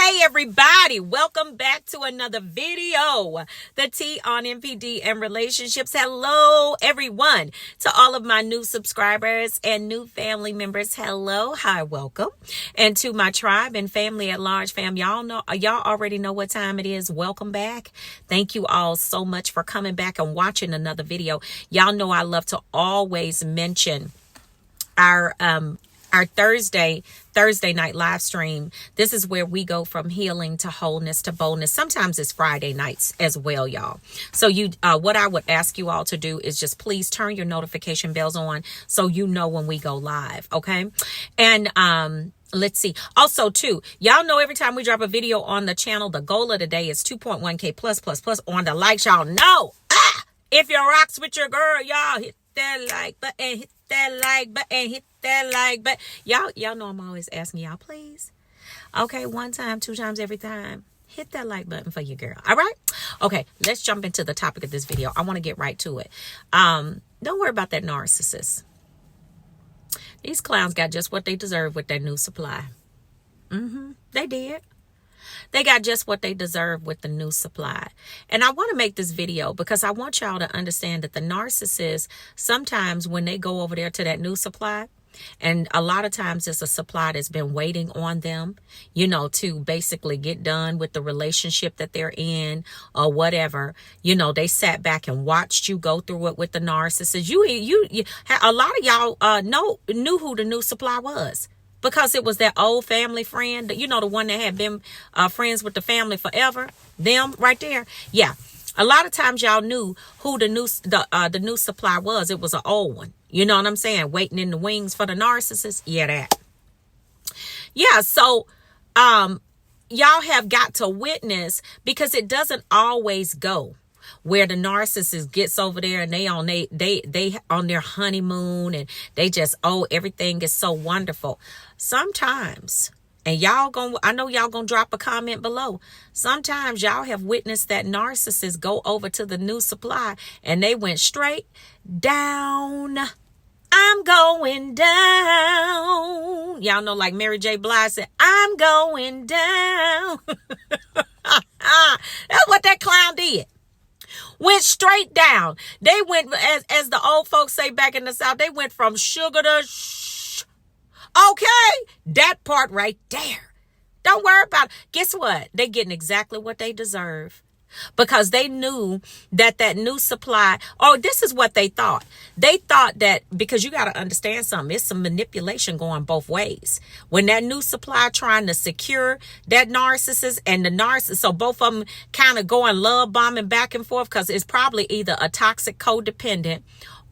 Hey everybody, welcome back to another video. The T on NPD and relationships. Hello everyone. To all of my new subscribers and new family members, hello, hi, welcome. And to my tribe and family at large, fam, y'all already know what time it is. Welcome back. Thank you all so much for coming back and watching another video. Y'all know I love to always mention our Thursday night live stream. This is where we go from healing to wholeness to boldness. Sometimes it's Friday nights as well, y'all. So what I would ask you all to do is just please turn your notification bells on so you know when we go live, okay? And let's see. Also, too, y'all know every time we drop a video on the channel, the goal of the day is 2.1K plus on the likes. Y'all know. If you rocks with your girl, y'all hit that like button, hit that like button, hit that like button. Y'all know I'm always asking y'all, please. Okay, one time, two times, every time. Hit that like button for your girl. All right? Okay, let's jump into the topic of this video. I want to get right to it. Don't worry about that narcissist. These clowns got just what they deserve with their new supply. They did. They got just what they deserve with the new supply. And I want to make this video because I want y'all to understand that the narcissists, sometimes when they go over there to that new supply, and a lot of times it's a supply that's been waiting on them, you know, to basically get done with the relationship that they're in or whatever. You know, they sat back and watched you go through it with the narcissist. A lot of y'all knew who the new supply was. Because it was that old family friend, you know, the one that had been friends with the family forever. Them right there. Yeah. A lot of times y'all knew who the new supply was. It was an old one. You know what I'm saying? Waiting in the wings for the narcissist. Yeah, that. Yeah. So y'all have got to witness, because it doesn't always go where the narcissist gets over there and they on their honeymoon and they just, everything is so wonderful. Sometimes, and I know y'all gonna drop a comment below. Sometimes y'all have witnessed that narcissist go over to the new supply and they went straight down. I'm going down. Y'all know, like Mary J. Blige said, I'm going down. That's what that clown did. Went straight down. They went, as the old folks say back in the South, they went from sugar to shh. Okay, that part right there. Don't worry about it. Guess what? They're getting exactly what they deserve. Because they knew that new supply, this is what they thought. They thought that, because you got to understand something, it's some manipulation going both ways. When that new supply trying to secure that narcissist and the narcissist, so both of them kind of going love bombing back and forth, because it's probably either a toxic codependent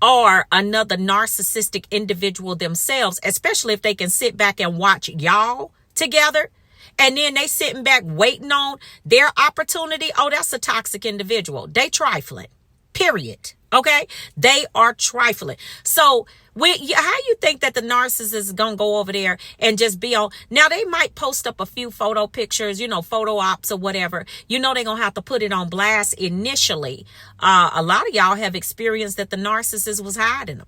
or another narcissistic individual themselves, especially if they can sit back and watch y'all together. And then they sitting back waiting on their opportunity. That's a toxic individual. They trifling, period. Okay. They are trifling. So how you think that the narcissist is going to go over there and just be on? Now they might post up a few photo pictures, photo ops or whatever. They're going to have to put it on blast initially. A lot of y'all have experienced that the narcissist was hiding them.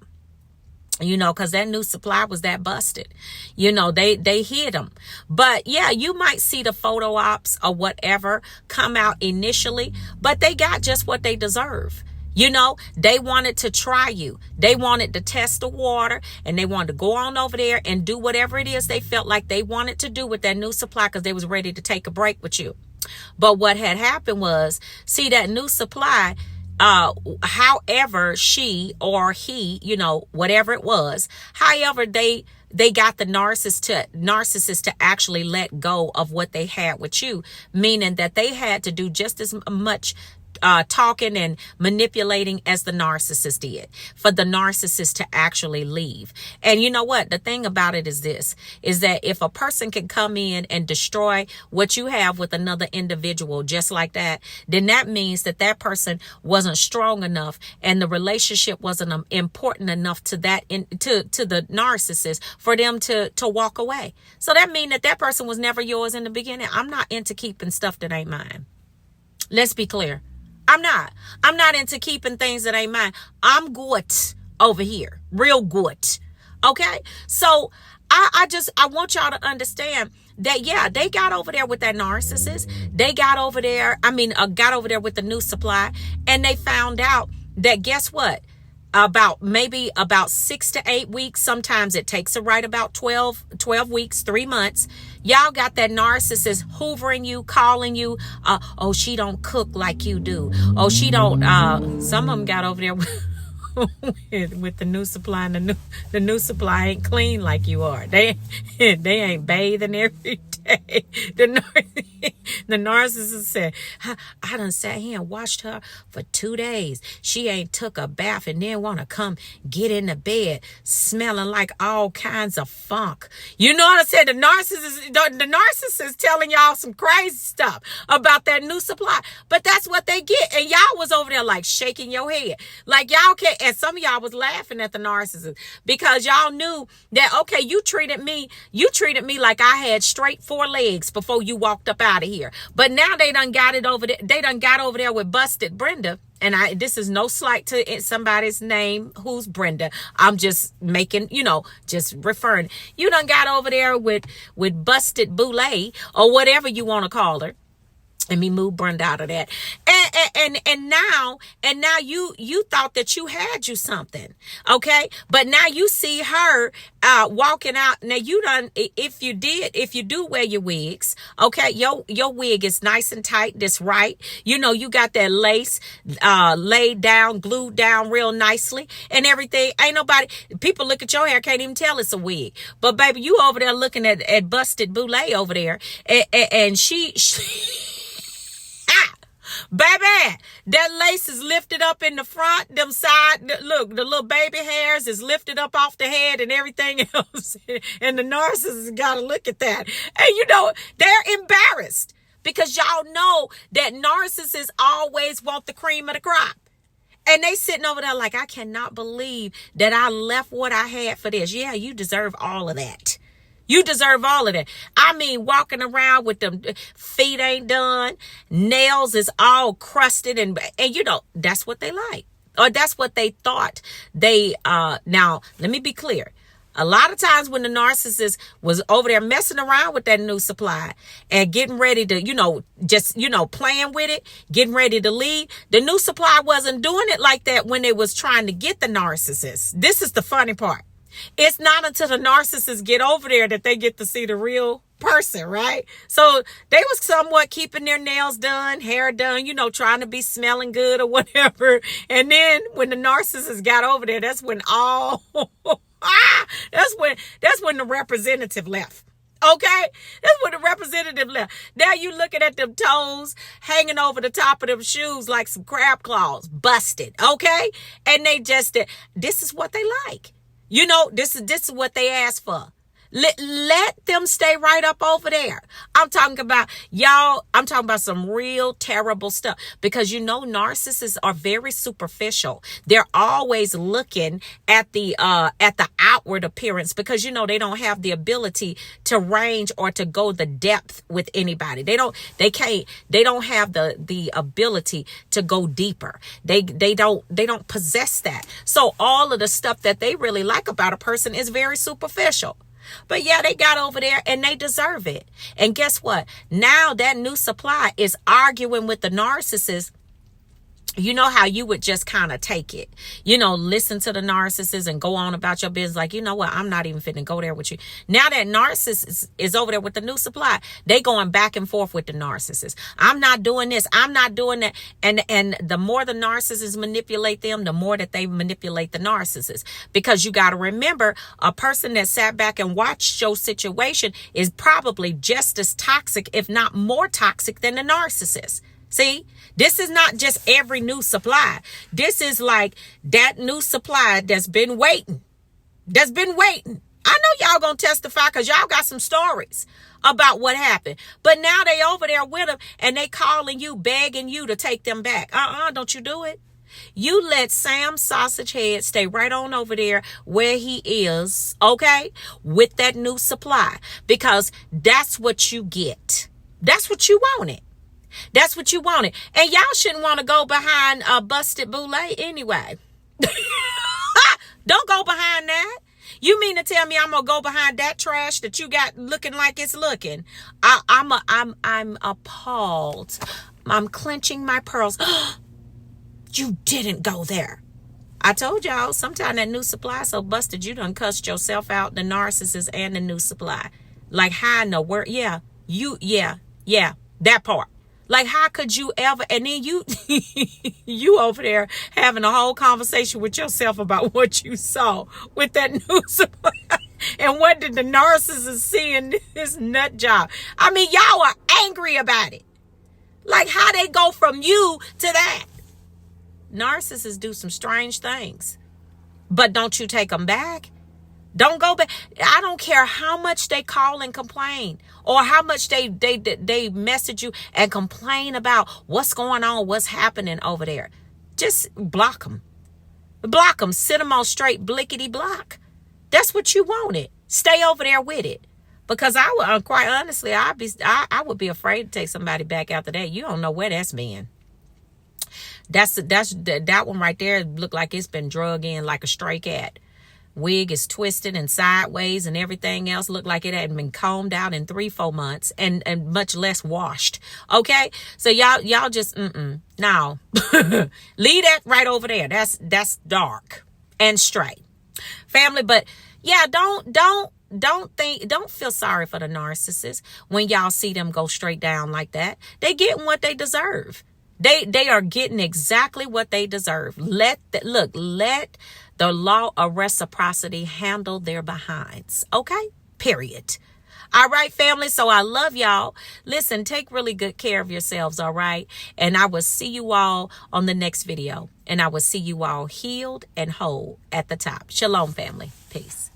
Because that new supply was that busted. They hid them. But yeah, you might see the photo ops or whatever come out initially, but they got just what they deserve. They wanted to try you. They wanted to test the water, and they wanted to go on over there and do whatever it is they felt like they wanted to do with that new supply, because they was ready to take a break with you. But what had happened was, see, that new supply, however she or he, whatever it was, however they got the narcissist to actually let go of what they had with you, meaning that they had to do just as much talking and manipulating as the narcissist did for the narcissist to actually leave. And you know what? The thing about it is this, is that if a person can come in and destroy what you have with another individual just like that, then that means that person wasn't strong enough and the relationship wasn't important enough to the narcissist for them to walk away. So that means that person was never yours in the beginning. I'm not into keeping stuff that ain't mine. Let's be clear. I'm not into keeping things that ain't mine. I'm good over here. Real good. Okay. So I want y'all to understand that, yeah, they got over there with that narcissist. They got over there, got over there with the new supply, and they found out that, guess what? Maybe about 6 to 8 weeks. Sometimes it takes about 12 weeks, 3 months. Y'all got that narcissist hoovering you, calling you. Oh, she don't cook like you do. Oh, she don't. Some of them got over there with the new supply, and the new supply ain't clean like you are. They ain't bathing every day. The narcissist said, I done sat here and watched her for 2 days. She ain't took a bath and then want to come get in the bed smelling like all kinds of funk. You know what I said? The narcissist telling y'all some crazy stuff about that new supply. But that's what they get. And y'all was over there like shaking your head. Like y'all can't, and some of y'all was laughing at the narcissist because y'all knew that, okay, you treated me like I had straight 4 legs before you walked up out of here. But now they done got it over there. They done got over there with Busted Brenda. And this is no slight to somebody's name who's Brenda. I'm just making, just referring. You done got over there with Busted Boulay or whatever you want to call her. Let me move Brenda out of that. And now you thought that you had you something. Okay. But now you see her walking out. Now you done, if you do wear your wigs, okay, your wig is nice and tight, this right. You got that lace laid down, glued down real nicely and everything. Ain't nobody, people look at your hair, can't even tell it's a wig. But baby, you over there looking at Busted Boulay over there. And she baby, that lace is lifted up in the front, them side, look, the little baby hairs is lifted up off the head and everything else. And the narcissist got to look at that. And they're embarrassed because y'all know that narcissists always want the cream of the crop. And they sitting over there like, I cannot believe that I left what I had for this. Yeah, you deserve all of that. You deserve all of that. Walking around with them feet ain't done. Nails is all crusted. And that's what they like. Or that's what they thought. Now, let me be clear. A lot of times when the narcissist was over there messing around with that new supply and getting ready to, playing with it, getting ready to leave, the new supply wasn't doing it like that when they was trying to get the narcissist. This is the funny part. It's not until the narcissists get over there that they get to see the real person, right? So they was somewhat keeping their nails done, hair done, trying to be smelling good or whatever. And then when the narcissist got over there, that's when that's when the representative left. Okay, that's when the representative left. Now you looking at them toes hanging over the top of them shoes like some crab claws, busted. Okay, and they just this is what they like. This is what they asked for. Let them stay right up over there. I'm talking about some real terrible stuff because narcissists are very superficial. They're always looking at the outward appearance because they don't have the ability to range or to go the depth with anybody. They don't have the ability to go deeper. They don't possess that. So all of the stuff that they really like about a person is very superficial. But yeah, they got over there and they deserve it. And guess what? Now that new supply is arguing with the narcissist. You know how you would just kind of take it, listen to the narcissist and go on about your business. Like, what? I'm not even finna go there with you. Now that narcissist is over there with the new supply, they going back and forth with the narcissist. I'm not doing this. I'm not doing that. And the more the narcissists manipulate them, the more that they manipulate the narcissist. Because you got to remember, a person that sat back and watched your situation is probably just as toxic, if not more toxic than the narcissist. See, this is not just every new supply. This is like that new supply that's been waiting. I know y'all gonna testify because y'all got some stories about what happened. But now they over there with them and they calling you, begging you to take them back. Don't you do it. You let Sam Sausage Head stay right on over there where he is, okay, with that new supply. Because that's what you get. That's what you wanted. That's what you wanted. And y'all shouldn't want to go behind Busted Boulay anyway. Don't go behind that. You mean to tell me I'm gonna go behind that trash that you got looking like it's looking? I'm appalled. I'm clenching my pearls. You didn't go there. I told y'all sometime that new supply so busted you done cussed yourself out, the narcissist and the new supply. Like how in the world? Yeah, that part. Like how could you ever? And then you you over there having a whole conversation with yourself about what you saw with that new supply. And what did the narcissist see in this nut job? I mean, y'all are angry about it. Like how they go from you to that. Narcissists do some strange things, but don't you take them back? Don't go back. I don't care how much they call and complain, or how much they message you and complain about what's going on, what's happening over there. Just block them. Block them. Sit them on straight blickety block. That's what you wanted. Stay over there with it. Because I would, quite honestly, I would be afraid to take somebody back after that. You don't know where that's been. That one right there look like it's been drug in like a stray cat. Wig is twisted and sideways and everything else look like it hadn't been combed out in 3-4 months and much less washed. Okay, so y'all just no. Leave that right over there. That's dark and straight, family. But yeah, don't feel sorry for the narcissist when y'all see them go straight down like that. They getting what they deserve. They are getting exactly what they deserve. Let the law of reciprocity handle their behinds. Okay? Period. All right, family. So I love y'all. Listen, take really good care of yourselves. All right. And I will see you all on the next video. And I will see you all healed and whole at the top. Shalom, family. Peace.